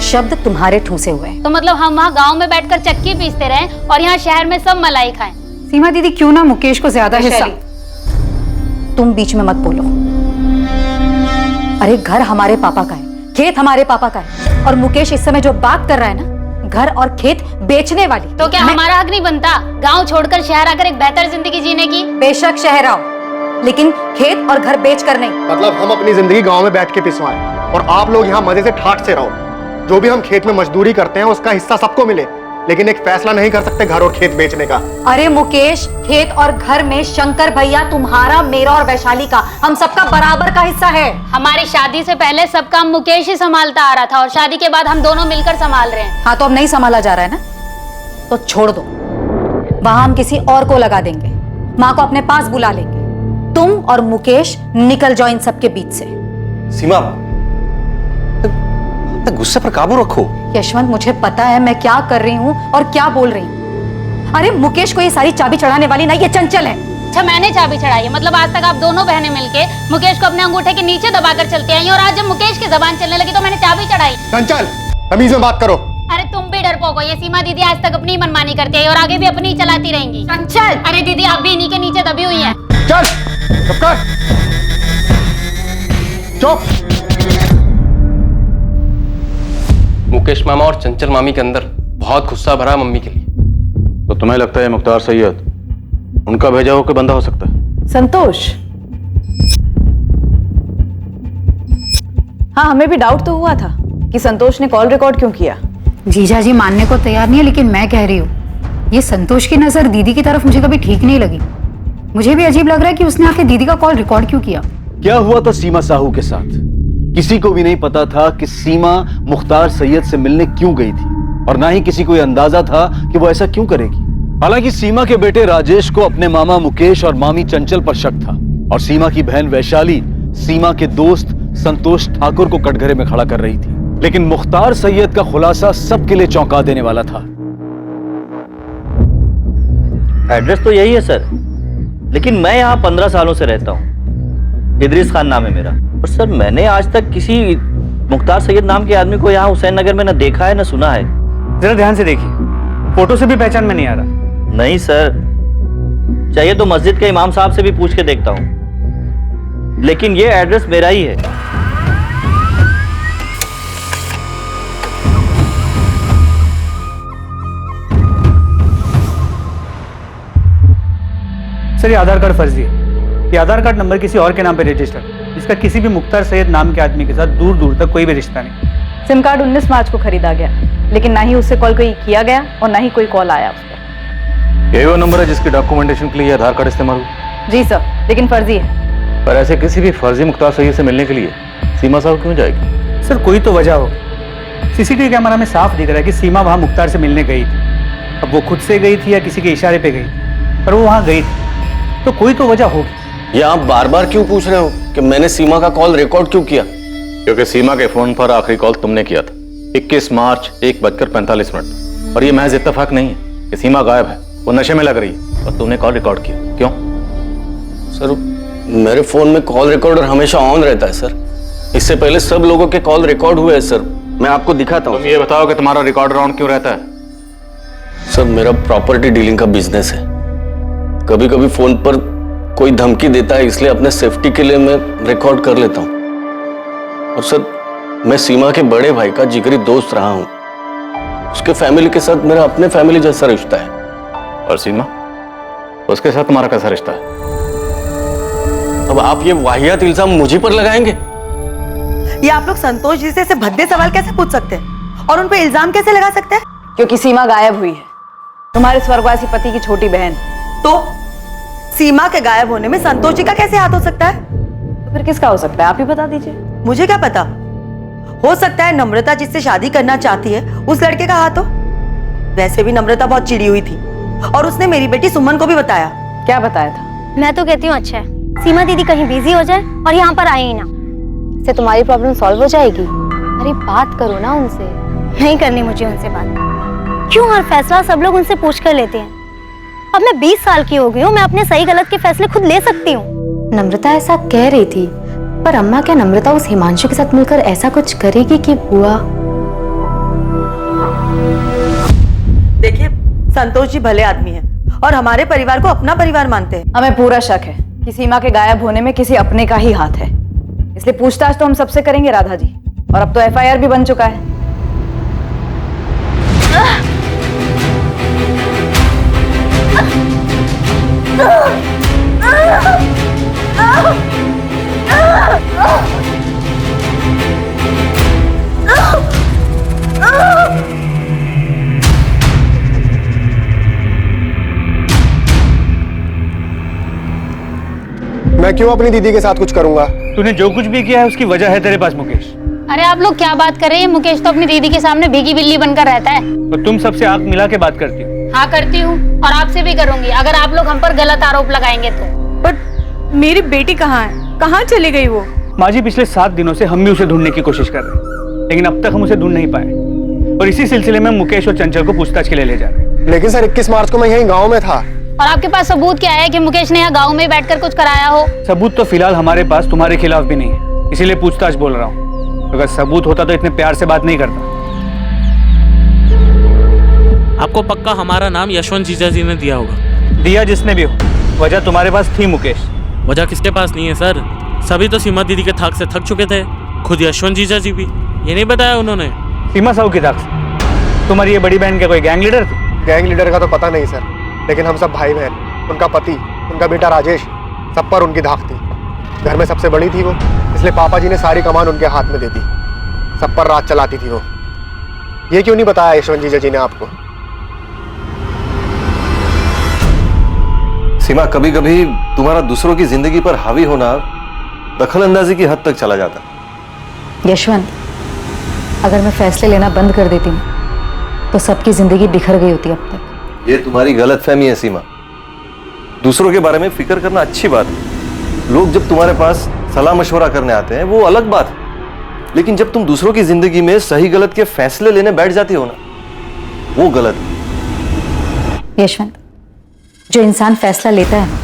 शब्द तुम्हारे ठूसे हुए हैं। तो मतलब हम वहाँ गांव में बैठकर चक्की पीसते रहे और यहाँ शहर में सब मलाई खाएं। सीमा दीदी, क्यों ना मुकेश को ज्यादा हिस्सा। तुम बीच में मत बोलो। अरे घर हमारे पापा का है, खेत हमारे पापा का है, और मुकेश इस समय जो बात कर रहा है ना, घर और खेत बेचने वाली। तो क्या हमारा हक नहीं बनता गांव छोड़कर शहर आकर एक बेहतर जिंदगी जीने की? बेशक शहर आओ, लेकिन खेत और घर बेच कर नहीं। मतलब हम अपनी जिंदगी गांव में बैठ के पिसवाएं और आप लोग यहाँ मजे से ठाठ से रहो। जो भी हम खेत में मजदूरी करते हैं उसका हिस्सा सबको मिले, लेकिन एक फैसला नहीं कर सकते घर और खेत बेचने का। अरे मुकेश, खेत और घर में शंकर भैया तुम्हारा, मेरा और वैशाली का, हम सबका बराबर का हिस्सा है। हमारी शादी से पहले सब काम मुकेश ही संभालता आ रहा था और शादी के बाद हम दोनों मिलकर संभाल रहे हैं। हाँ, तो अब नहीं संभाला जा रहा है ना, तो छोड़ दो। वहां हम किसी और को लगा देंगे, माँ को अपने पास बुला लेंगे। तुम और मुकेश निकल जाओ इन सबके बीच से। सीमा, गुस्से पर काबू रखो। यशवंत, मुझे पता है मैं क्या कर रही हूँ और क्या बोल रही हूँ। अरे मुकेश को ये सारी चाबी चढ़ाने वाली ना ये चंचल है। अच्छा, मैंने चाबी चढ़ाई है? मतलब आज तक आप दोनों बहनें मिलके मुकेश को अपने अंगूठे के नीचे दबाकर चलती आई और आज जब मुकेश की जबान चलने लगी तो मैंने चाबी चढ़ाई। चंचल, तमीज में बात करो। अरे तुम भी डरपोक हो। ये सीमा दीदी आज तक अपनी मनमानी करती है और आगे भी अपनी चलाती रहेंगी। चंचल! अरे दीदी, आप भी इन्हीं के नीचे दबी हुई हैं। चल, चुप कर। चुप। मुकेश मामा और चंचल मामी के अंदर बहुत गुस्सा भरा मम्मी के लिए। तो तुम्हें लगता है मुख्तार सैयद उनका भेजा हुआ कोई बंदा हो सकता है? संतोष, हाँ हमें भी डाउट तो हुआ था कि संतोष ने कॉल रिकॉर्ड क्यों किया। जीजा जी मानने को तैयार नहीं है, लेकिन मैं कह रही हूँ ये संतोष की नजर दीदी की तरफ मुझे कभी ठीक नहीं लगी। मुझे भी अजीब लग रहा है कि उसने आके दीदी का कॉल रिकॉर्ड क्यों किया। क्या हुआ था सीमा साहू के साथ? किसी को भी नहीं पता था कि सीमा मुख्तार सैयद से मिलने क्यों गई थी, और ना ही किसी को यह अंदाजा था कि वो ऐसा क्यों करेगी। हालांकि सीमा के बेटे राजेश को अपने मामा मुकेश और मामी चंचल पर शक था, और सीमा की बहन वैशाली सीमा के दोस्त संतोष ठाकुर को कटघरे में खड़ा कर रही थी। लेकिन मुख्तार सैयद का खुलासा सबके लिए चौंका देने वाला था। एड्रेस तो यही है सर, लेकिन मैं यहाँ 15 सालों से रहता हूँ। इदरीस खान नाम है मेरा। और सर मैंने आज तक किसी मुख्तार सैयद नाम के आदमी को यहाँ हुसैन नगर में न देखा है न सुना है। जरा ध्यान से देखिए, फोटो से भी पहचान में नहीं आ रहा। नहीं सर, चाहिए तो मस्जिद के इमाम साहब से भी पूछ के देखता हूँ, लेकिन ये एड्रेस मेरा ही है। सर ये आधार कार्ड फर्जी है। ये आधार कार्ड नंबर किसी और के नाम पे रजिस्टर्ड है, जिसका किसी भी मुख्तार सैयद नाम के आदमी के साथ दूर दूर तक कोई भी रिश्ता नहीं। सिम कार्ड 19 मार्च को खरीदा गया, लेकिन ना ही उससे कॉल कोई किया गया और ना ही कोई कॉल आया उस पर। यही वो नंबर है जिसके डॉक्यूमेंटेशन के लिए आधार कार्ड इस्तेमाल हुआ? जी सर, लेकिन फर्जी है। पर ऐसे किसी भी फर्जी मुख्तार सैयद से मिलने के लिए सीमा साहब क्यों जाएगी? सर कोई तो वजह होगी। सीसीटीवी कैमरा में साफ दिख रहा है कि सीमा वहां मुख्तार से मिलने गई थी। अब वो खुद से गई थी या किसी के इशारे पे गई थी, पर वो वहां गई थी, तो कोई तो वजह होगी। ये आप बार बार क्यों पूछ रहे हो कि मैंने सीमा का कॉल रिकॉर्ड क्यों किया? क्योंकि सीमा के फोन पर आखिरी कॉल तुमने किया था 21 मार्च 1:45। और ये महज इत्तेफाक नहीं है कि सीमा गायब है, वो नशे में लग रही है और तुमने कॉल रिकॉर्ड किया। क्यों? सर मेरे फोन में कॉल रिकॉर्डर हमेशा ऑन रहता है सर। इससे पहले सब लोगों के कॉल रिकॉर्ड हुए हैं सर, मैं आपको दिखाता हूँ। तुम ये बताओ कि तुम्हारा रिकॉर्डर ऑन क्यों रहता है? सर मेरा प्रॉपर्टी डीलिंग का बिजनेस है। कभी कभी फोन पर कोई धमकी देता है, इसलिए अपने सेफ्टी के लिए मैं रिकॉर्ड कर लेता हूँ। और सर मैं सीमा के बड़े भाई का जिगरी दोस्त रहा हूँ। उसके फैमिली के साथ मेरा अपने फैमिली जैसा रिश्ता है। और सीमा, उसके साथ तुम्हारा कैसा रिश्ता है? अब आप ये वाहियात इल्जाम मुझे पर लगाएंगे? ये आप लोग संतोष जी से ऐसे भद्दे सवाल कैसे पूछ सकते हैं और उन पे इल्जाम कैसे लगा सकते हैं? क्योंकि सीमा गायब हुई है, तुम्हारे स्वर्गवासी पति की छोटी बहन। तो सीमा के गायब होने में संतोष जी का कैसे हाथ हो सकता है? तो फिर किसका हो सकता है, आप ही बता दीजिए। मुझे क्या पता, हो सकता है नम्रता जिससे शादी करना चाहती है उस लड़के का हाथ हो। वैसे भी नम्रता बहुत चिड़ी हुई थी और उसने मेरी बेटी सुमन को भी बताया। क्या बताया था? मैं तो कहती हूँ अच्छा है सीमा दीदी कहीं बिजी हो जाए और यहाँ पर आए ही ना, इससे तुम्हारी प्रॉब्लम सॉल्व हो जाएगी। अरे बात करो ना उनसे। नहीं करनी मुझे उनसे बात। क्यों हर फैसला सब लोग उनसे पूछ कर लेते हैं? अब मैं 20 साल की हो गई हूँ, मैं अपने सही गलत के फैसले खुद ले सकती हूँ। नम्रता ऐसा कह रही थी, पर अम्मा क्या नम्रता उस हिमांशु के साथ मिलकर ऐसा कुछ करेगी कि बुआ? देखिए संतोष जी भले आदमी हैं और हमारे परिवार को अपना परिवार मानते हैं। हमें पूरा शक है कि सीमा के गायब होने में किसी अपने का ही हाथ है, इसलिए पूछताछ तो हम सबसे करेंगे राधा जी। और अब तो एफआईआर भी बन चुका है। मैं क्यों अपनी दीदी के साथ कुछ करूंगा? तूने जो कुछ भी किया है उसकी वजह है तेरे पास मुकेश। अरे आप लोग क्या बात कर रहे हैं? मुकेश तो अपनी दीदी के सामने भीगी बिल्ली बनकर रहता है। तो तुम सबसे आंख मिला के बात करती हो? हाँ करती हूँ, और आपसे भी करूंगी अगर आप लोग हम पर गलत आरोप लगाएंगे तो। पर मेरी बेटी कहाँ है? कहाँ चली गई वो? माँ जी पिछले 7 दिनों से हम भी उसे ढूंढने की कोशिश कर रहे हैं, लेकिन अब तक हम उसे ढूंढ नहीं पाए। और इसी सिलसिले में मुकेश और चंचल को पूछताछ के लिए ले जा रहे हैं। लेकिन सर 21 मार्च को मैं यहीं गाँव में था। और आपके पास सबूत क्या है कि मुकेश ने यहाँ गाँव में बैठकर कुछ कराया हो? सबूत तो फिलहाल हमारे पास तुम्हारे खिलाफ भी नहीं है, इसीलिए पूछताछ बोल रहा हूँ। अगर सबूत होता तो इतने प्यार से बात नहीं करता। आपको पक्का हमारा नाम यशवंत जीजा जी ने दिया होगा। दिया जिसने भी हो, वजह तुम्हारे पास थी मुकेश। वजह किसके पास नहीं है सर? सभी तो सीमा दीदी के थाक से थक चुके थे, खुद यशवंत जीजा जी भी। ये नहीं बताया उन्होंने? सीमा साहू की थाक से? तुम्हारी ये बड़ी बहन क्या कोई गैंग लीडर थी? गैंग लीडर का तो पता नहीं सर, लेकिन हम सब भाई बहन, उनका पति, उनका बेटा राजेश, सब पर उनकी धाक थी। घर में सबसे बड़ी थी वो, इसलिए पापा जी ने सारी कमान उनके हाथ में दे दी। सब पर राज चलाती थी वो। ये क्यों नहीं बताया यशवंत जीजा जी ने आपको? सीमा, कभी कभी तुम्हारा दूसरों की जिंदगी पर हावी होना दखल अंदाजी की हद तक चला जाता है। यशवंत, अगर मैं फैसले लेना बंद कर देती हूँ तो सबकी जिंदगी बिखर गई होती अब तक। ये तुम्हारी गलतफहमी है सीमा। दूसरों के बारे में फिक्र करना अच्छी बात है। लोग जब तुम्हारे पास सलाह मशवरा करने आते हैं वो अलग बात है, लेकिन जब तुम दूसरों की जिंदगी में सही गलत के फैसले लेने बैठ जाती हो ना, वो गलत है। यशवंत, जो इंसान फैसला लेता है ना,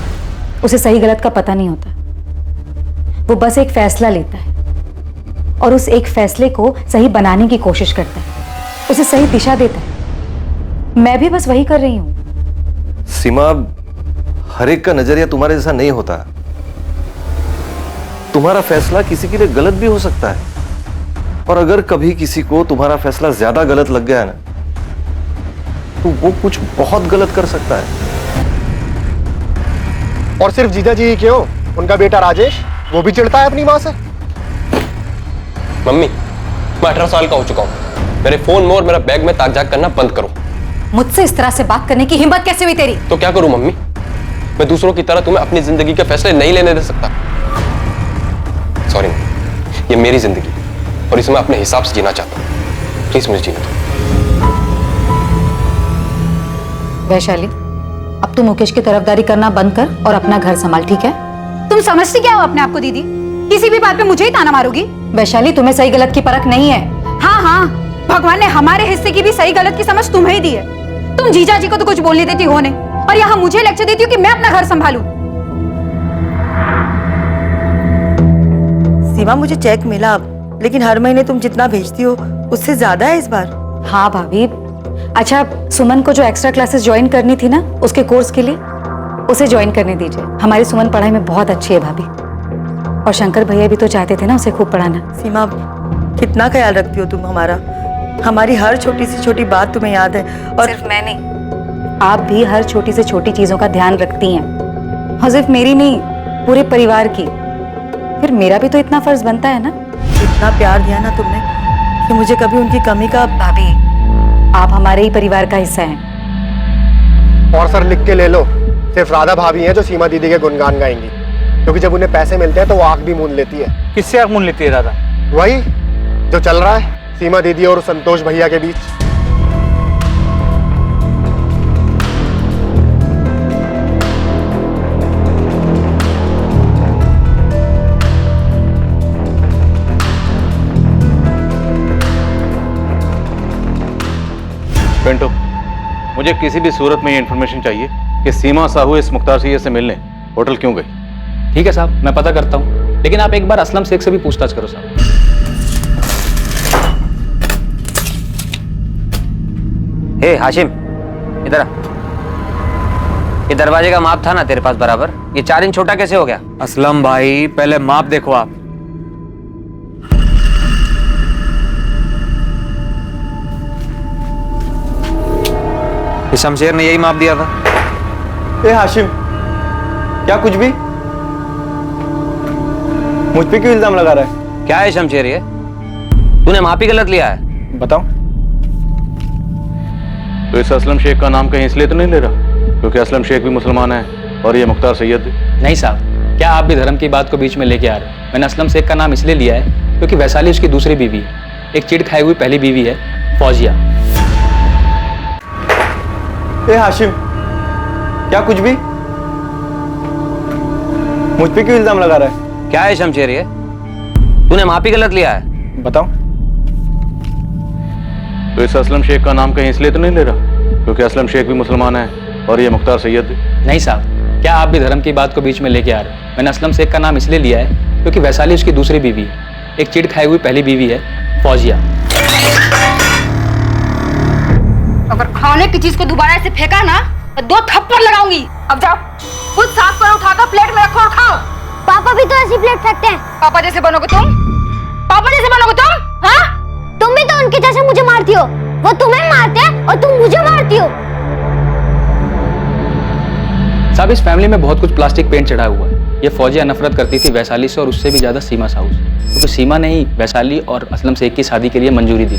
उसे सही गलत का पता नहीं होता। वो बस एक फैसला लेता है और उस एक फैसले को सही बनाने की कोशिश करता है, उसे सही दिशा देता है। मैं भी बस वही कर रही हूं। सीमा, हर एक का नजरिया तुम्हारे जैसा नहीं होता। तुम्हारा फैसला किसी के लिए गलत भी हो सकता है, और अगर कभी किसी को तुम्हारा फैसला ज्यादा गलत लग गया ना, तो वो कुछ बहुत गलत कर सकता है। और सिर्फ जीजा जी ही क्यों, उनका बेटा राजेश, वो भी चिढ़ता है अपनी माँ से। मम्मी, मैं 18 साल का हो चुका हूँ। मेरे फोन में और मेरा बैग में ताक झाक करना बंद करो। मुझसे इस तरह से बात करने की हिम्मत कैसे हुई तेरी? तो क्या करूं मम्मी? मैं दूसरों की तरह तुम्हें अपनी जिंदगी के फैसले नहीं लेने दे सकता। सॉरी, ये मेरी जिंदगी और इसे मैं अपने हिसाब से जीना चाहता हूँ। प्लीज मुझे जीने दो। वैशाली, अब तू मुकेश की तरफदारी करना बंद कर और अपना घर संभाल, ठीक है? तुम समझती क्या हो अपने आप को दीदी? किसी भी बात पे मुझे ही ताना मारोगी? वैशाली, तुम्हें सही गलत की परख नहीं है। हाँ हाँ, भगवान ने हमारे हिस्से की भी सही गलत की समझ तुम्हें ही दी है। तुम जीजा जी को तो कुछ बोलने देती हो नहीं, और यहाँ मुझे लेक्चर देती हो कि मैं अपना घर संभालूं। सीमा, मुझे चेक मिला, लेकिन हर महीने तुम जितना भेजती हो उससे ज्यादा है इस बार। हाँ भाभी। अच्छा, सुमन को जो एक्स्ट्रा क्लासेस ज्वाइन करनी थी ना उसके कोर्स के लिए, उसे ज्वाइन करने दीजिए। हमारी सुमन पढ़ाई में बहुत अच्छी है भाभी, और शंकर भैया भी तो चाहते थे ना उसे खूब पढ़ाना। सीमा, कितना ख्याल रखती हो तुम हमारा। हमारी हर छोटी से छोटी बात तुम्हें याद है। और सिर्फ मैं नहीं, आप भी हर छोटी से छोटी चीजों का ध्यान रखती हैं, और सिर्फ मेरी नहीं, पूरे परिवार की। फिर मेरा भी तो इतना फर्ज बनता है ना। इतना प्यार दिया ना तुमने कि मुझे कभी उनकी कमी का। भाभी, आप हमारे ही परिवार का हिस्सा हैं। और सर लिख के ले लो, सिर्फ राधा भाभी हैं जो सीमा दीदी के गुणगान गाएंगी, क्योंकि जब उन्हें पैसे मिलते हैं तो वो आंख भी मूंद लेती है। किससे आंख मूंद लेती है राधा? वही जो चल रहा है सीमा दीदी और संतोष भैया के बीच। पेंटो, मुझे किसी भी सूरत में ये इन्फॉर्मेशन चाहिए कि सीमा साहू इस मुख्तार सैयद से मिलने होटल क्यों गई। ठीक है साहब, मैं पता करता हूँ, लेकिन आप एक बार असलम शेख से भी पूछताछ करो साहब। हे हाशिम, इधर आ। ये दरवाजे का माप था ना तेरे पास बराबर, ये 4 इंच छोटा कैसे हो गया? असलम भाई, पहले माप देखो आप। ये शमशेर ने यही माप दिया था। ए हाशिम, क्या कुछ भी? मुझ पे क्यों इल्जाम लगा रहा है? क्या है शमशेर ये? तूने माप ही गलत लिया है। बताओ। तो इस असलम शेख का नाम कहीं इसलिए तो नहीं ले रहा क्योंकि असलम शेख भी मुसलमान है और ये मुख्तार सैयद भी? नहीं साहब, क्या आप भी धर्म की बात को बीच में लेके आ रहे हैं? मैंने असलम शेख का नाम इसलिए लिया है क्योंकि वैशाली उसकी दूसरी बीवी है, एक चिढ़ खाई हुई पहली बीवी है फौजिया। ए हाशिम, क्या कुछ भी? मुझ पे क्यों इल्जाम लगा रहा है? क्या है शमशेर ये? तूने माप ही गलत लिया है। बताओ। तो इस असलम शेख का नाम कहीं इसलिए तो नहीं ले रहा क्योंकि असलम शेख भी मुसलमान है और ये मुख्तार सैयद भी? नहीं साहब, क्या आप भी धर्म की बात को बीच में लेके आ रहे हैं? मैंने असलम शेख का नाम इसलिए लिया है क्योंकि वैशाली उसकी दूसरी बीवी है, एक चिढ़ खाई हुई पहली बीवी है फौजिया। अगर खाने की चीज को दोबारा ऐसे फेंका ना तो 2 थप्पड़ लगाऊंगी। अब जाओ, खुद साफ कर, उठाकर प्लेट में रखो और खाओ। पापा भी तो ऐसी प्लेट फेंकते हैं। पापा जैसे बनोगे तुम? पापा जैसे बनोगे तुम? हाँ? तुम भी तो उनके जैसे मुझे मारती हो। वो तुम्हें मारते हैं और तुम मुझे मारती हो। साहब इस फैमिली में बहुत कुछ प्लास्टिक पेंट चढ़ा हुआ है। ये फौजिया नफरत करती थी वैशाली से और उससे भी ज्यादा सीमा साहू से, क्योंकि सीमा ने ही वैशाली और असलम शेख की शादी के लिए मंजूरी दी।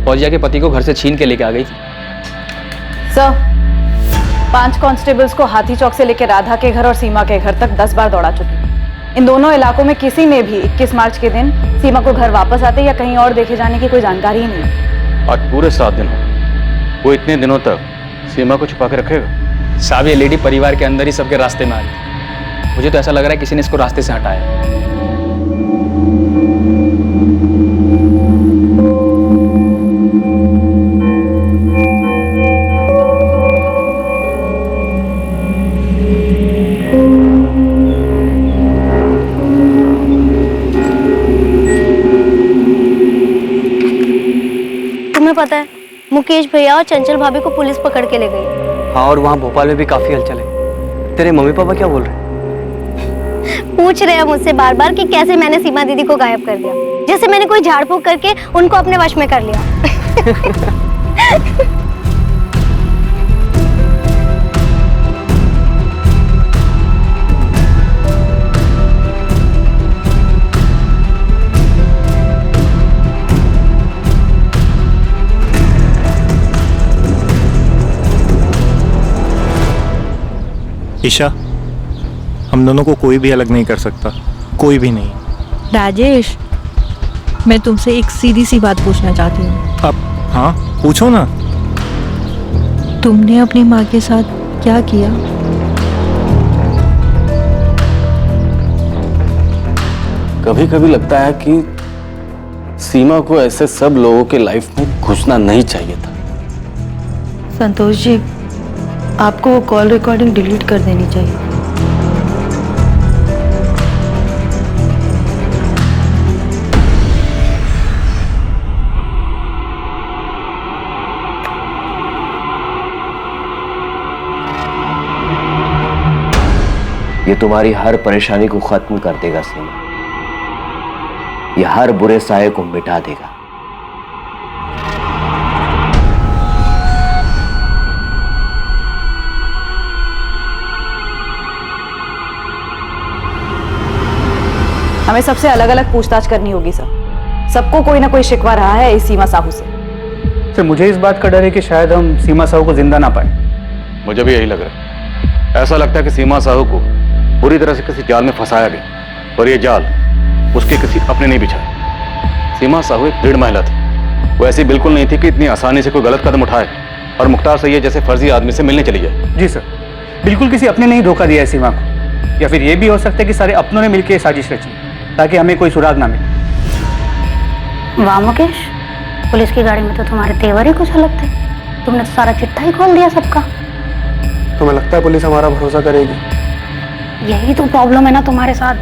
फौजिया के पति को घर से छीन के लेके आ गई थी। सर, 5 कांस्टेबल्स को हाथी चौक से लेकर राधा के घर और सीमा के घर तक 10 बार दौड़ा चुकी। इन दोनों इलाकों में किसी ने भी 21 मार्च के दिन सीमा को घर वापस आते या कहीं और देखे जाने की कोई जानकारी ही नहीं। आज पूरे 7 दिन हो, वो इतने दिनों तक सीमा को छुपा के रखेगा? साहब ये लेडी परिवार के अंदर ही सबके रास्ते में आ रही। मुझे तो ऐसा लग रहा है किसी ने इसको रास्ते से हटाया। तुम्हें पता है मुकेश भैया और चंचल भाभी को पुलिस पकड़ के ले गई। हाँ, और वहाँ भोपाल में भी काफी हलचल है। तेरे मम्मी पापा क्या बोल रहे हैं? पूछ रहे हैं मुझसे बार बार कि कैसे मैंने सीमा दीदी को गायब कर दिया, जैसे मैंने कोई झाड़ फूक करके उनको अपने वश में कर लिया। ईशा, हम दोनों को कोई भी अलग नहीं कर सकता, कोई भी नहीं। राजेश, मैं तुमसे एक सीधी सी बात पूछना चाहती हूँ। अब हाँ, पूछो ना। तुमने अपनी माँ के साथ क्या किया? कभी कभी लगता है कि सीमा को ऐसे सब लोगों के लाइफ में घुसना नहीं चाहिए था। संतोष जी, आपको वो कॉल रिकॉर्डिंग डिलीट कर देनी चाहिए। ये तुम्हारी हर परेशानी को खत्म कर देगा सीमा। ये हर बुरे साये को मिटा देगा। हमें सबसे अलग अलग पूछताछ करनी होगी सर। सबको कोई ना कोई शिकवा रहा है इस सीमा साहू से। सर, मुझे इस बात का डर है कि शायद हम सीमा साहू को जिंदा ना पाए। मुझे भी यही लग रहा है। ऐसा लगता है कि सीमा साहू को पूरी तरह से किसी जाल में फंसाया गया और ये जाल उसके किसी अपने नहीं बिछाए। सीमा साहू एक दृढ़ महिला थी। वो ऐसी बिल्कुल नहीं थी कि इतनी आसानी से कोई गलत कदम उठाए और मुख्तार सैयद जैसे फर्जी आदमी से मिलने चली जाए। जी सर, बिल्कुल किसी अपने ने ही धोखा दिया है सीमा को, या फिर ये भी हो सकता है कि सारे अपनों ने मिलकर साजिश रची ताकि हमें कोई सुराग ना मिले। वाह मुकेश, पुलिस की गाड़ी में तो तुम्हारे तेवर ही कुछ अलग थे। तुमने तो सारा चिट्ठा ही खोल दिया सबका। तुम्हें लगता है पुलिस हमारा भरोसा करेगी? यही तो प्रॉब्लम है ना तुम्हारे साथ।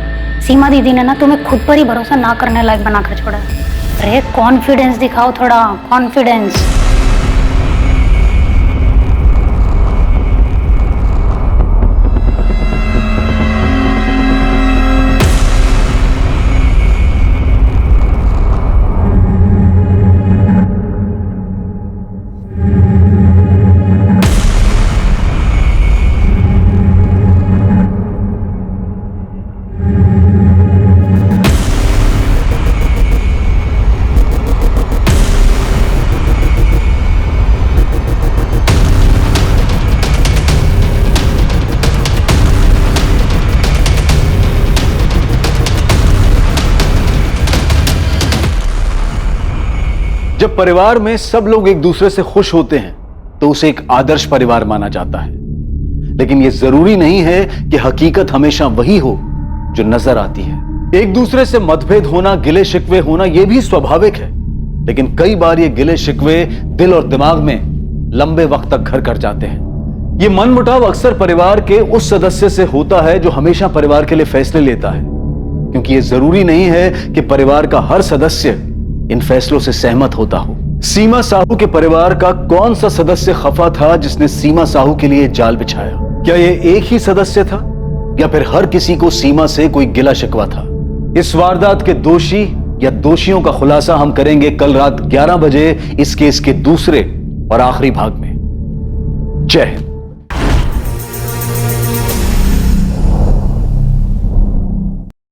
सीमा दीदी ने ना तुम्हें खुद पर ही भरोसा ना करने लायक बनाकर छोड़ा। अरे कॉन्फिडेंस दिखाओ, थोड़ा कॉन्फिडेंस। जब परिवार में सब लोग एक दूसरे से खुश होते हैं तो उसे एक आदर्श परिवार माना जाता है। लेकिन यह जरूरी नहीं है कि हकीकत हमेशा वही हो जो नजर आती है। एक दूसरे से मतभेद होना, गिले शिकवे होना, यह भी स्वाभाविक है। लेकिन कई बार ये गिले शिकवे दिल और दिमाग में लंबे वक्त तक घर कर जाते हैं। ये मनमुटाव अक्सर परिवार के उस सदस्य से होता है जो हमेशा परिवार के लिए फैसले लेता है, क्योंकि यह जरूरी नहीं है कि परिवार का हर सदस्य इन फैसलों से सहमत होता हो। सीमा साहू के परिवार का कौन सा सदस्य खफा था जिसने सीमा साहू के लिए जाल बिछाया? क्या यह एक ही सदस्य था या फिर हर किसी को सीमा से कोई गिला शिकवा था? इस वारदात के दोषी या दोषियों का खुलासा हम करेंगे कल रात 11 बजे इस केस के दूसरे और आखिरी भाग में। जय हिंद।